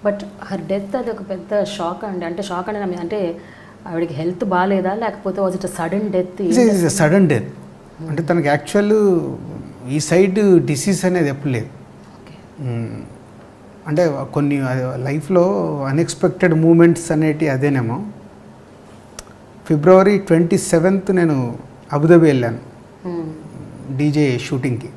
But her death అది ఒక పెద్ద షాక్ అండి. అంటే షాక్ అంటే ఆవిడకి హెల్త్ బాగాలేదా లేకపోతే was it sudden death? Sudden death. అంటే తనకి యాక్చువల్ ఈ సైడ్ డిసీజ్ అనేది ఎప్పుడు లేదు. అంటే కొన్ని లైఫ్లో అన్ఎక్స్పెక్టెడ్ మూమెంట్స్ అనేటివి అదేనేమో. February 27th నేను అబుదాబి వెళ్ళాను డీజే షూటింగ్కి.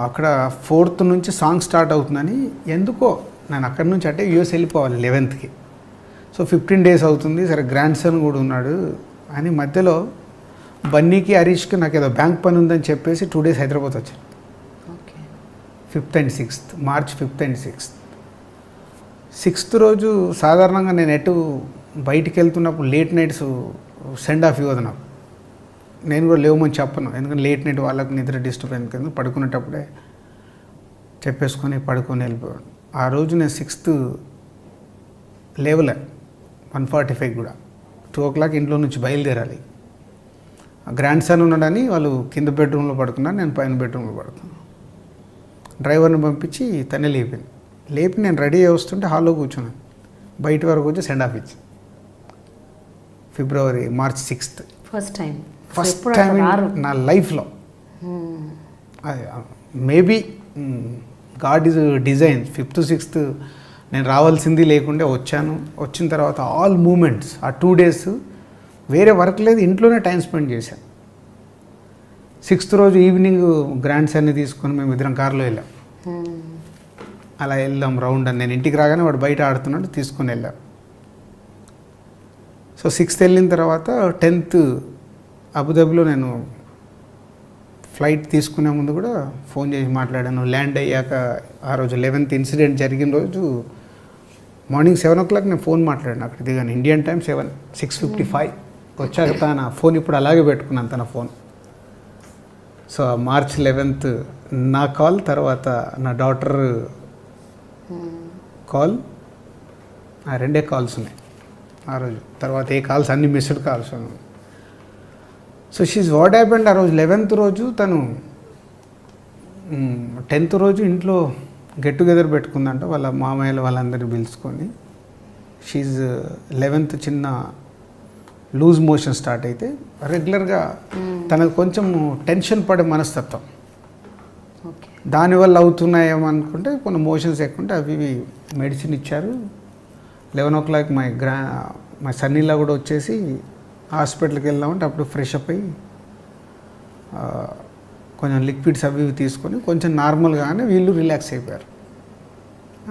అక్కడ 4th నుంచి సాంగ్ స్టార్ట్ అవుతుందని ఎందుకో నేను అక్కడి నుంచి అంటే యూఎస్ వెళ్ళిపోవాలి 11th. సో 15 days అవుతుంది. సరే గ్రాండ్ సన్ కూడా ఉన్నాడు అని మధ్యలో బన్నీకి హరీష్కి నాకు ఏదో బ్యాంక్ పని ఉందని చెప్పేసి 2 days హైదరాబాద్ వచ్చాను. 5th and 6th March 5th and 6th. 6th రోజు సాధారణంగా నేను ఎటు బయటికి వెళ్తున్నప్పుడు లేట్ నైట్స్ సెండ్ ఆఫ్ ఇవ్వదు నాకు. నేను కూడా లేవమని చెప్పను, ఎందుకంటే లేట్ నైట్ వాళ్ళకి నిద్ర డిస్టర్బ్ ఎందుకు పడుకునేటప్పుడే చెప్పేసుకొని పడుకొని వెళ్ళిపోయాను. ఆ రోజు నేను 6th లేవలే 1:45 కూడా 2 o'clock ఇంట్లో నుంచి బయలుదేరాలి. గ్రాండ్ సన్ ఉన్నాడని వాళ్ళు కింద బెడ్రూమ్లో పడుకున్నారు, నేను పైన బెడ్రూమ్లో పడుకున్నాను. డ్రైవర్ని పంపించి తనే లేపి నేను రెడీ అయ్యి వస్తుంటే హాల్లో కూర్చున్నాను. బయట వరకు వచ్చి సెండ్ ఆఫ్ ఇచ్చి March 6th ఫస్ట్ టైం నా లైఫ్లో. Maybe God is design. 5th 6th నేను రావాల్సింది లేకుండే వచ్చాను. వచ్చిన తర్వాత ఆల్ మూమెంట్స్ ఆ 2 days వేరే వర్క్ లేదు, ఇంట్లోనే టైం స్పెండ్ చేశాను. 6th రోజు ఈవినింగ్ గ్రాండ్ సన్ని తీసుకొని మేము ఇద్దరం కార్లో వెళ్ళాం. అలా వెళ్దాం రౌండ్ అని. నేను ఇంటికి రాగానే వాడు బయట ఆడుతున్నాడు, తీసుకొని వెళ్ళాం. సో 6th వెళ్ళిన తర్వాత 10th అబుదాబిలో నేను ఫ్లైట్ తీసుకునే ముందు కూడా ఫోన్ చేసి మాట్లాడాను. ల్యాండ్ అయ్యాక ఆ రోజు 11th ఇన్సిడెంట్ జరిగిన రోజు మార్నింగ్ 7 o'clock నేను ఫోన్ మాట్లాడాను అక్కడ దిగాను. ఇండియన్ టైం 6:55 వచ్చాక తన ఫోన్ ఇప్పుడు అలాగే పెట్టుకున్నాను తన ఫోన్. సో March 11th నా కాల్, తర్వాత నా డాటర్ కాల్, ఆ 2 కాల్స్ ఉన్నాయి ఆ రోజు. తర్వాత ఏ కాల్స్ అన్ని మిస్డ్ కాల్స్ ఉన్నాయి. సో షీజ్ వాట్ హ్యాపెండ్ ఆ రోజు 11th రోజు తను 10th రోజు ఇంట్లో గెట్ టుగెదర్ పెట్టుకుందంట వాళ్ళ మామయ్యలు వాళ్ళందరినీ పిలుచుకొని. షీజ్ 11th చిన్న లూజ్ మోషన్ స్టార్ట్ అయితే రెగ్యులర్గా తనకు కొంచెం టెన్షన్ పడే మనస్తత్వం, దానివల్ల అవుతున్నాయేమో అనుకుంటే కొన్ని మోషన్స్ ఎక్కుంటే అవి మెడిసిన్ ఇచ్చారు. 11 o'clock మై సన్నీలా కూడా వచ్చేసి హాస్పిటల్కి వెళ్దామంటే అప్పుడు ఫ్రెష్ అప్ అయ్యి కొంచెం లిక్విడ్స్ అవి తీసుకొని కొంచెం నార్మల్గానే వీళ్ళు రిలాక్స్ అయిపోయారు.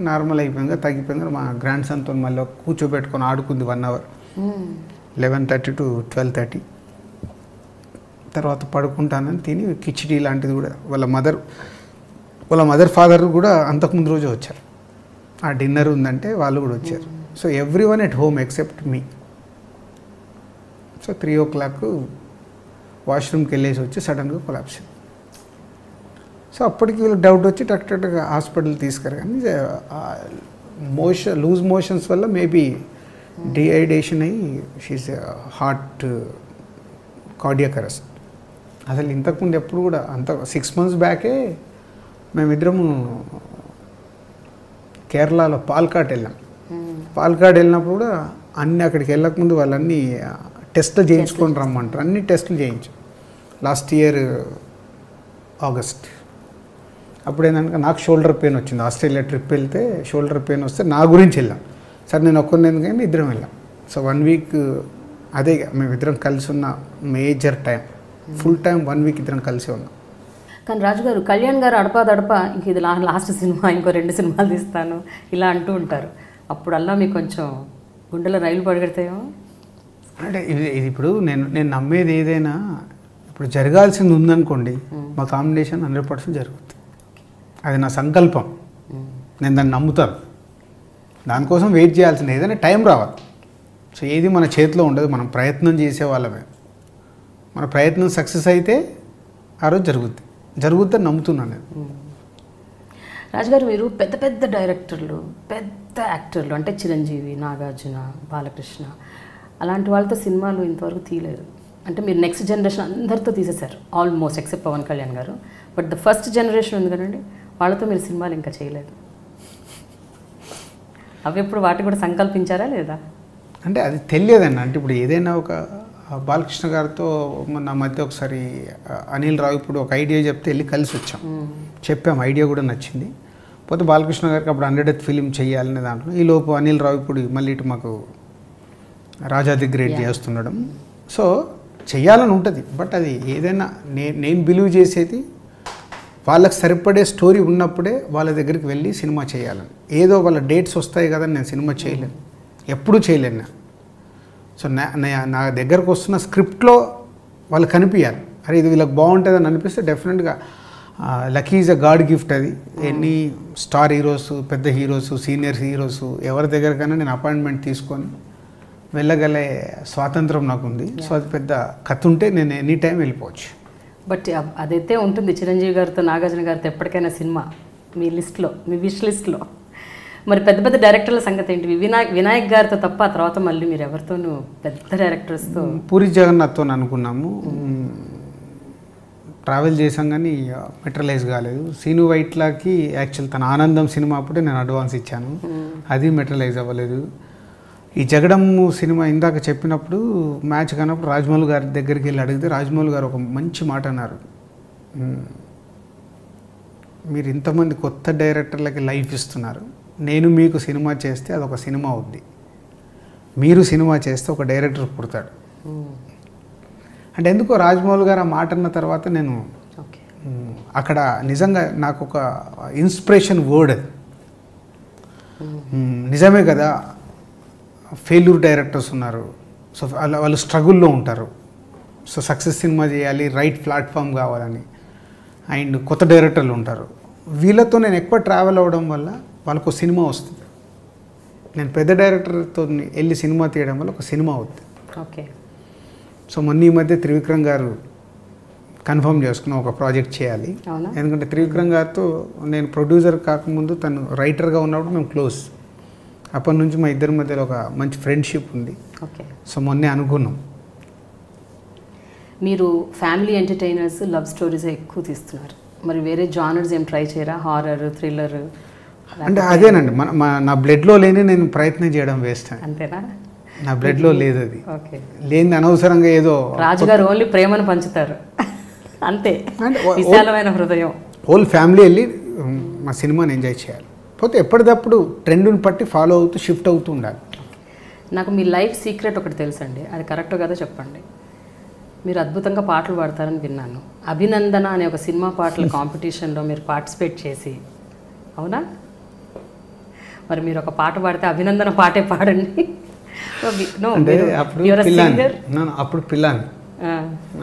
నార్మల్ అయిపోయింది, తగ్గిపోయింది. మా గ్రాండ్ సన్తో మళ్ళీ కూర్చోబెట్టుకొని ఆడుకుంది 1 hour 11:30 to 12:30. తర్వాత పడుకుంటానని తిని కిచిడి లాంటిది కూడా వాళ్ళ మదర్ ఫాదర్ కూడా అంతకుముందు రోజే వచ్చారు. ఆ డిన్నర్ ఉందంటే వాళ్ళు కూడా వచ్చారు. So everyone at home except me. So 3 o'clock వాష్రూమ్కి వెళ్ళేసి వచ్చి సడన్గా కొలాప్స్. సో అప్పటికి వీళ్ళకి డౌట్ వచ్చి టక్గా హాస్పిటల్ తీసుకురా. కానీ లూజ్ మోషన్స్ వల్ల మేబీ డిహైడ్రేషన్ అయ్యి షీజ్ హార్ట్ కార్డియాక్ అరెస్ట్. అసలు ఇంతకుముందు ఎప్పుడు కూడా 6 months బ్యాకే మేమిద్దరము కేరళలో పాల్కాడ్ వెళ్ళాం. పాల్కాడ్ వెళ్ళినప్పుడు కూడా అక్కడికి వెళ్ళకముందు వాళ్ళన్నీ టెస్టులు చేయించుకొని రమ్మంటారు. అన్ని టెస్టులు చేయించు. లాస్ట్ ఇయర్ ఆగస్ట్ అప్పుడు ఏంటంటే నాకు షోల్డర్ పెయిన్ వచ్చింది. ఆస్ట్రేలియా ట్రిప్ వెళ్తే షోల్డర్ పెయిన్ వస్తే నా గురించి వెళ్ళాం. సరే నేను ఒక్కరిని ఎందుకంటే ఇద్దరం వెళ్ళాం. సో 1 week అదే మేమిద్దరం కలిసి ఉన్న major time, full time 1 week ఇద్దరం కలిసి ఉన్నాం. కానీ రాజు గారు, కళ్యాణ్ గారు అడపాదడప ఇంక ఇది లాస్ట్ సినిమా, ఇంకో 2 సినిమాలు తీస్తాను ఇలా అంటూ ఉంటారు. అప్పుడల్లా మీకు కొంచెం గుండెలో రైలు పడిగడతాయేమో. అంటే ఇది ఇప్పుడు నేను నమ్మేది ఏదైనా ఇప్పుడు జరగాల్సింది ఉందనుకోండి, మా కాంబినేషన్ 100% జరుగుతుంది. అది నా సంకల్పం, నేను దాన్ని నమ్ముతాను. దానికోసం వెయిట్ చేయాల్సింది, ఏదైనా టైం రావాలి. సో ఏది మన చేతిలో ఉండదు, మనం ప్రయత్నం చేసేవాళ్ళమే. మన ప్రయత్నం సక్సెస్ అయితే ఆ రోజు జరుగుద్దని నమ్ముతున్నాను నేను. రాజుగారు, మీరు పెద్ద పెద్ద డైరెక్టర్లు, పెద్ద యాక్టర్లు అంటే చిరంజీవి, నాగార్జున, బాలకృష్ణ అలాంటి వాళ్ళతో సినిమాలు ఇంతవరకు తీయలేదు. అంటే మీరు నెక్స్ట్ జనరేషన్ అందరితో తీసేశారు ఆల్మోస్ట్, ఎక్సెప్ట్ పవన్ కళ్యాణ్ గారు. బట్ ద ఫస్ట్ జనరేషన్ ఉంది కదండి, వాళ్ళతో మీరు సినిమాలు ఇంకా చేయలేదు. అవి ఎప్పుడు వాటి కూడా సంకల్పించారా లేదా? అంటే అది తెలియదండి. అంటే ఇప్పుడు ఏదైనా ఒక బాలకృష్ణ గారితో నా మధ్య ఒకసారి అనిల్ రావు ఇప్పుడు ఒక ఐడియా చెప్తే వెళ్ళి కలిసి వచ్చాం, చెప్పాం, ఐడియా కూడా నచ్చింది. పోతే బాలకృష్ణ గారికి అప్పుడు 100th ఫిలిం చేయాలనే దాంట్లో ఈ లోపు అనిల్ రావు ఇప్పుడు మళ్ళీ ఇటు మాకు రాజా ది గ్రేట్ చేస్తుండడం. సో చెయ్యాలని ఉంటుంది. బట్ అది ఏదైనా నేను బిలీవ్ చేసేది వాళ్ళకి సరిపడే స్టోరీ ఉన్నప్పుడే వాళ్ళ దగ్గరికి వెళ్ళి సినిమా చేయాలని. ఏదో వాళ్ళ డేట్స్ వస్తాయి కదా నేను సినిమా చేయలేను, ఎప్పుడూ చేయలేను. సో నా దగ్గరకు వస్తున్న స్క్రిప్ట్లో వాళ్ళు కనిపించాలి. అరే ఇది వీళ్ళకి బాగుంటుందని అనిపిస్తే డెఫినెట్గా lucky is a God gift. అది ఎన్ని స్టార్ హీరోస్, పెద్ద హీరోస్, సీనియర్ హీరోస్ ఎవరి దగ్గరకైనా నేను అపాయింట్మెంట్ తీసుకొని వెళ్ళగలే స్వాతంత్రం నాకుంది. సో అది పెద్ద కథ ఉంటే నేను ఎనీ టైం వెళ్ళిపోవచ్చు. బట్ అదైతే ఉంటుంది చిరంజీవి గారితో, నాగార్జున గారితో ఎప్పటికైనా సినిమా మీ లిస్ట్లో, మీ విష్ లిస్ట్లో. మరి పెద్ద పెద్ద డైరెక్టర్ల సంగతి ఏంటి? వినాయక్ గారితో తప్ప ఆ తర్వాత మళ్ళీ మీరు ఎవరితోనూ పెద్ద డైరెక్టర్స్తో? పూరి జగన్నాథ్తో అనుకున్నాము, ట్రావెల్ చేసాం కానీ మెటరలైజ్ కాలేదు. సీను వైట్లాకి యాక్చువల్ తన ఆనందం సినిమా అప్పుడే నేను అడ్వాన్స్ ఇచ్చాను, అది మెటరలైజ్ అవ్వలేదు. ఈ జగడమ్ము సినిమా ఇందాక చెప్పినప్పుడు మ్యాచ్ కానప్పుడు రాజమౌళి గారి దగ్గరికి వెళ్ళి అడిగితే రాజమౌళి గారు ఒక మంచి మాట అన్నారు, మీరు ఇంతమంది కొత్త డైరెక్టర్లకి లైఫ్ ఇస్తున్నారు, నేను మీకు సినిమా చేస్తే అదొక సినిమా అవుద్ది, మీరు సినిమా చేస్తే ఒక డైరెక్టర్ పుడతాడు. అంటే ఎందుకో రాజమౌళి గారు ఆ మాట అన్న తర్వాత నేను అక్కడ నిజంగా నాకు ఒక ఇన్స్పిరేషన్ వర్డ్ అది. నిజమే కదా, ఫెయిల్యూర్ డైరెక్టర్స్ ఉన్నారు, సో వాళ్ళు స్ట్రగుల్లో ఉంటారు, సో సక్సెస్ సినిమా చేయాలి, రైట్ ప్లాట్ఫామ్ కావాలని. అండ్ కొత్త డైరెక్టర్లు ఉంటారు, వీళ్ళతో నేను ఎక్కువ ట్రావెల్ అవ్వడం వల్ల వాళ్ళకు సినిమా వస్తుంది. నేను పెద్ద డైరెక్టర్తో వెళ్ళి సినిమా తీయడం వల్ల ఒక సినిమా అవుతుంది. ఓకే. సో మొన్న ఈ మధ్య త్రివిక్రమ్ గారు కన్ఫర్మ్ చేసుకున్న ఒక ప్రాజెక్ట్ చేయాలి. ఎందుకంటే త్రివిక్రమ్ గారితో నేను ప్రొడ్యూసర్ కాకముందు తను రైటర్గా ఉన్నప్పుడు మేము క్లోజ్, అప్పటి నుంచి మా ఇద్దరి మధ్యలో ఒక మంచి ఫ్రెండ్షిప్ ఉంది. ఓకే. సో మొన్నే అనుకున్నాం. మీరు ఫ్యామిలీ ఎంటర్టైనర్స్, లవ్ స్టోరీస్ ఎక్కువ తీస్తున్నారు, మరి వేరే జానర్స్ ఏం ట్రై చేయరా? Horror, thriller? అంటే అదేనండి, నా బ్లడ్లో లేని నేను ప్రయత్నం చేయడం వేస్ట్. అంతేనా? నా బ్లడ్లో లేదు అది. ఓకే. లేని అనవసరంగా ఏదో. రాజుగారు ఓన్లీ ప్రేమను పంచుతారు అంతే, విశాలమైన హృదయం. హోల్ ఫ్యామిలీ వెళ్ళి మా సినిమాని ఎంజాయ్ చేయాలి. పోతే ఎప్పటికప్పుడు ట్రెండ్ని బట్టి ఫాలో అవుతూ షిఫ్ట్ అవుతూ ఉండాలి. నాకు మీ లైఫ్ సీక్రెట్ ఒకటి తెలుసండి, అది కరెక్ట్ కదా చెప్పండి. మీరు అద్భుతంగా పాటలు పాడతారని విన్నాను. అభినందన అనే ఒక సినిమా పాటల కాంపిటీషన్లో మీరు పార్టిసిపేట్ చేసి, అవునా? మరి మీరు ఒక పాట పాడితే అభినందన పాటే పాడండి. అప్పుడు పిల్లాని,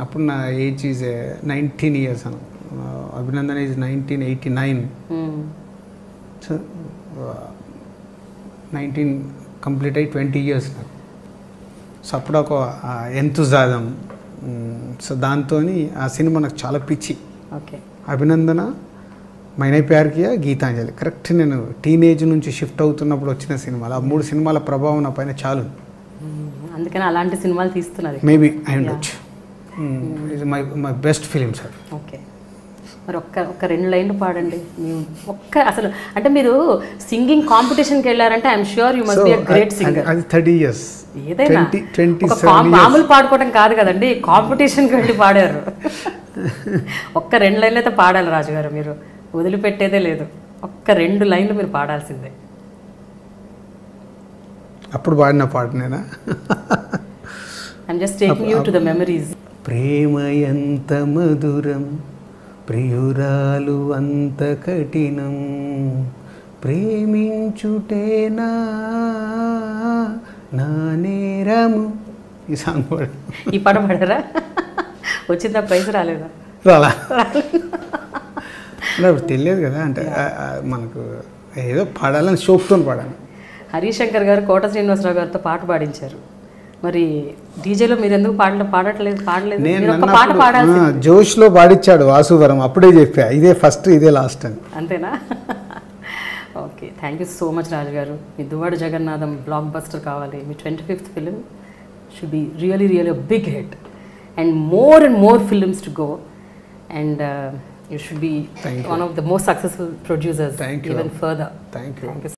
అప్పుడు నా age is 19 years Anu, Abhinandana is 1989. So 19 complete అయ్యి 20 years నాకు. సో అప్పుడు ఒక ఎంతుజాదం, సో దాంతో ఆ సినిమా నాకు చాలా పిచ్చి. ఓకే. అభినందన, మైనే ప్యార్ కియా, గీతాంజలి కరెక్ట్ నేను టీనేజ్ నుంచి షిఫ్ట్ అవుతున్నప్పుడు వచ్చిన సినిమాలు. ఆ 3 సినిమాల ప్రభావం నా పైన చాలు, అందుకని అలాంటి సినిమాలు తీస్తున్నారు. మేబీ అయి ఉండొచ్చు. ఇది my best film sir. Okay. మరి ఒక్క 2 లైన్లు పాడండి. అసలు అంటే మీరు సింగింగ్ కాంపిటీషన్కి వెళ్ళారంటే I'm sure you must be a great singer. అది 30 years. ఏదైనా మామూలు పాడుకోవడం కాదు కదండి, కాంపిటీషన్కి వెళ్ళి పాడారు. ఒక్క 2 లైన్లు అయితే పాడాలి రాజుగారు, మీరు వదిలిపెట్టేదే లేదు. ఒక్క 2 లైన్లు మీరు పాడాల్సిందే. అప్పుడు పాడిన పాటనేనా? I'm just taking you to the memories. ప్రేమ ఎంత మధురం, ప్రియురాలు అంత కఠినం, ప్రేమించుటేనా నా నేరము. ఈ సాంగ్ పాడు. ఈ పాట పాడారా? వచ్చిందా? ప్రైజ్ రాలేదా? రాలా. తెలియదు కదా, అంటే మనకు ఏదో పాడాలని షోక్తో పాడాను. హరిశంకర్ గారు కోట శ్రీనివాసరావు గారితో పాట పాడించారు. మరి డీజేలో మీరు ఎందుకు పాడలేదు? జోష్లో పాడించాడు వాసువరం, అప్పుడే చెప్పా ఇదే ఫస్ట్ ఇదే లాస్ట్ అని. అంతేనా? Okay. Thank you so much Raju garu. మీ దువ్వాడ జగన్నాథం బ్లాక్ బస్టర్ కావాలి. మీ 25th film should be really really a big hit and more films to go and you should be one of the most successful producers even further. Thank you.